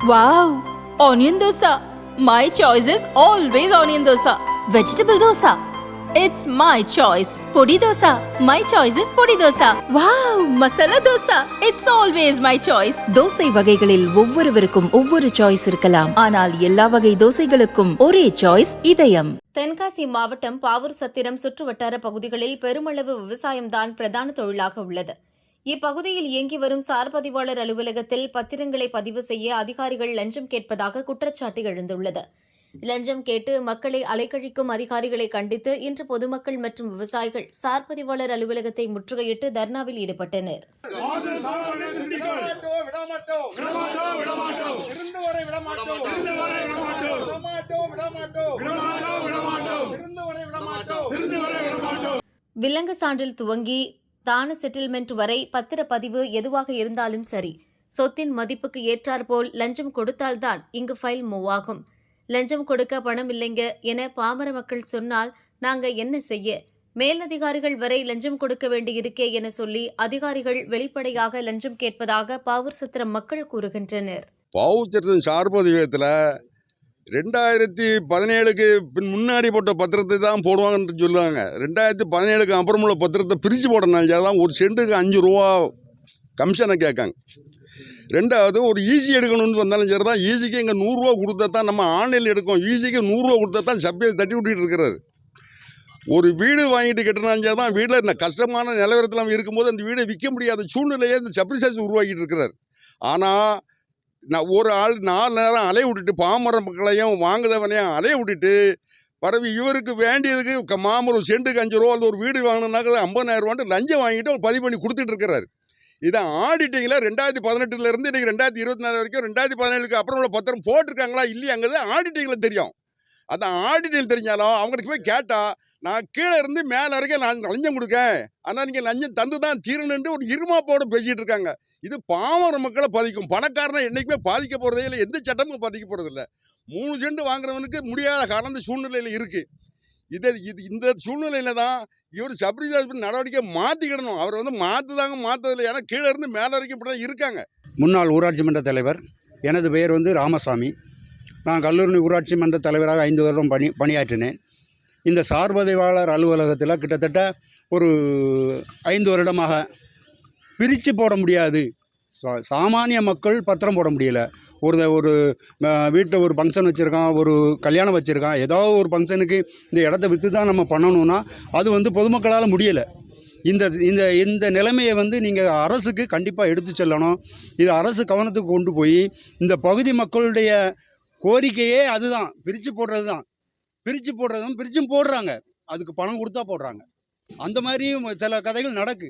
Wow! Onion dosa. My choice is always onion dosa. Vegetable dosa. It's my choice. Podi dosa. My choice is podi dosa. Wow! Masala dosa. It's always my choice. Dosa வகைகளில் ஒவ்வொருவருக்கும் ஒவ்வொரு choice இருக்கலாம், ஆனால் எல்லா வகை தோசைகளுக்கும் ஒரே choice இதயம். தென்காசி மாவட்டம் பாவூர் சத்திரம் சுற்றுவட்டார பகுதிகளில் பெருமளவு விவசாயம்தான் பிரதான தொழிலாக உள்ளது. இப்பகுதியில் இயங்கி வரும் சார்பதிவாளர் அலுவலகத்தில் பத்திரங்களை பதிவு செய்ய அதிகாரிகள் லஞ்சம் கேட்பதாக குற்றச்சாட்டு எழுந்துள்ளது. லஞ்சம் கேட்டு மக்களை அலைக்கழிக்கும் அதிகாரிகளை கண்டித்து இன்று பொதுமக்கள் மற்றும் விவசாயிகள் சார்பதிவாளர் அலுவலகத்தை முற்றுகையிட்டு தர்ணாவில் ஈடுபட்டனர். விலங்கு சான்றில் துவங்கி தான செட்டில்மெண்ட் வரை பத்திரப்பதிவு எதுவாக இருந்தாலும் சரி, சொத்தின் மதிப்புக்கு ஏற்றாற்போல் லஞ்சம் கொடுத்தால்தான் இங்கு ஃபைல் மூவ் ஆகும். லஞ்சம் கொடுக்க பணம் இல்லைங்க என பாமர மக்கள் சொன்னால் நாங்க என்ன செய்ய? மேலதிகாரிகள் வரை லஞ்சம் கொடுக்க வேண்டியிருக்கே என சொல்லி அதிகாரிகள் வெளிப்படையாக லஞ்சம் கேட்பதாக பாவூர் சத்திரம் மக்கள் கூறுகின்றனர். பாவூர் சத்திரம் சார்பதிவத்தில் 2017க்கு முன்னாடி போட்ட பத்திரத்தை தான் போடுவாங்கன்னு சொல்லுவாங்க. 2017க்கு அப்புறமுள்ள பத்திரத்தை பிரித்து போடனால தான் ஒரு சென்ட்டுக்கு 5 ரூபா கமிஷனை கேட்காங்க. ரெண்டாவது, ஒரு ஈஸி எடுக்கணும்னு வந்தாலும் சரி தான், ஈஸிக்கு இங்கே 100 ரூபா கொடுத்தா தான் நம்ம ஆன்லைனில் எடுக்கோம். ஈஸிக்கு 100 ரூபா கொடுத்தா தான் சப்ளை தட்டி விட்டுட்டு இருக்கிறாரு. ஒரு வீடு வாங்கிட்டு கட்டினாலும் சரி தான், வீட்டில் இந்த கஷ்டமான நிலவரத்தில் இருக்கும்போது அந்த வீடை விற்க முடியாத சூழ்நிலையை இந்த சப்ளை சார்ஜ் உருவாக்கிட்டு இருக்கிறார். ஆனால் நான் ஒரு ஆள் 4 நேரம் அலைய விட்டுட்டு பாமர மக்களையும் வாங்குதவனையும் அலைய விட்டுட்டு பரவி இவருக்கு வேண்டியதுக்கு மாமரம் சென்ட்டுக்கு 5 ரூபா அந்த ஒரு வீடு வாங்கினாக்க 50,000 ரூபான்ட்டு லஞ்சம் வாங்கிட்டு பதிவு பண்ணி கொடுத்துட்டு இருக்கிறாரு. இதை ஆடிட்டிங்கில் 2018லேருந்து இன்றைக்கி 2024 வரைக்கும் 2017க்கு அப்புறம் உள்ள பத்திரம் போட்டிருக்காங்களா இல்லையாங்கிறது ஆடிட்டிங்கில் தெரியும். அந்த ஆடிட்டிங் தெரிஞ்சாலும் அவங்களுக்கு போய் கேட்டால் நான் கீழே இருந்து மேலே வரைக்கும் நான் லஞ்சம் கொடுக்கேன், ஆனால் நீங்கள் லஞ்சம் தந்து தான் தீரணுன்ட்டு ஒரு இருமாப்போடு பேசிகிட்டு இருக்காங்க. இது பாமர மக்களை பாதிக்கும். பணக்காரனை என்றைக்குமே பாதிக்க போகிறதே இல்லை, எந்த சட்டமும் பாதிக்க போகிறதில்ல. 3 சென்ட் வாங்குறவனுக்கு முடியாத காரணம் இந்த சூழ்நிலையில் இருக்குது. இந்த சூழ்நிலையில் தான் இவர் சப்ரிஜாஸ் நடவடிக்கை மாற்றிக்கிடணும். அவர் மாற்றதில்லை. ஏன்னா கீழே இருந்து மேலே வரைக்கும் இப்படி தான் இருக்காங்க. முன்னாள் ஊராட்சி மன்ற தலைவர். எனது பெயர் ராமசாமி. நான் கல்லூரி ஊராட்சி மன்ற தலைவராக 5 வருடம் பணியாற்றினேன். இந்த சார்பதிவாளர் அலுவலகத்தில் கிட்டத்தட்ட ஒரு 5 வருடமாக பிரித்து போட முடியாது. சாமானிய மக்கள் பத்திரம் போட முடியலை. ஒரு வீட்டில் ஒரு ஃபங்க்ஷன் வச்சுருக்கான், ஒரு கல்யாணம் வச்சுருக்கான், ஏதோ ஒரு ஃபங்க்ஷனுக்கு இந்த இடத்த விற்று தான் நம்ம பண்ணணும்னா அது பொதுமக்களால் முடியலை. இந்த நிலைமையை நீங்கள் அரசுக்கு கண்டிப்பாக எடுத்து செல்லணும். இது அரசு கவனத்துக்கு கொண்டு போய் இந்த பகுதி மக்களுடைய கோரிக்கையே அதுதான், பிரித்து போடுறது தான். பிரிச்சும் போடுறாங்க, அதுக்கு பணம் கொடுத்தா போடுறாங்க. அந்த மாதிரியும் சில கதைகள் நடக்கு.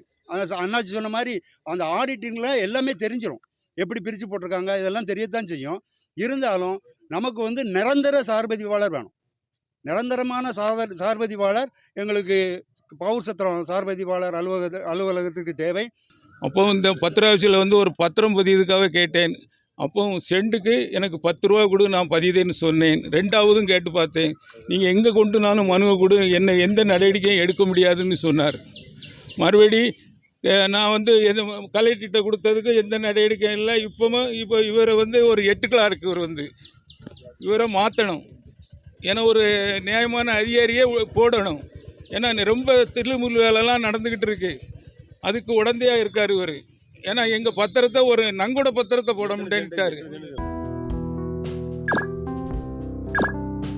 அண்ணாச்சி சொன்ன மாதிரி அந்த ஆடிட்டிங்கில் எல்லாமே தெரிஞ்சிடும், எப்படி பிரித்து போட்டிருக்காங்க இதெல்லாம் தெரியத்தான் செய்யும். இருந்தாலும் நமக்கு நிரந்தர சார்பதிவாளர் வேணும். நிரந்தரமான சார்பதிவாளர் எங்களுக்கு பாவூர் சத்திரம் சார்பதிவாளர் அலுவலகத்துக்கு தேவை. அப்போ இந்த பத்திராட்சியில் ஒரு பத்திரம் பதிவுக்காக கேட்டேன். அப்போ சென்ட்டுக்கு எனக்கு 10 ரூபா கொடு, நான் பதிதேன்னு சொன்னேன். 2வதும் கேட்டு பார்த்தேன். நீங்கள் எங்கே கொண்டு நானும் மனுவை கொடு, என்ன எந்த நடவடிக்கையும் எடுக்க முடியாதுன்னு சொன்னார். மறுபடி நான் கலெக்டர்கிட்ட கொடுத்ததுக்கு எந்த நடவடிக்கையும் இல்லை. இப்போ இவரை ஒரு 8 கிளார்க்கு இவரை மாற்றணும். ஏன்னா ஒரு நியாயமான அதிகாரியே போடணும். ஏன்னா ரொம்ப திருமுல் வேலைலாம் நடந்துக்கிட்டு இருக்கு. அதுக்கு உடந்தையாக இருக்கார் இவர். ஏன்னா எங்கள் பத்திரத்தை ஒரு நங்கூட பத்திரத்தை போட முடியன்ட்டார்.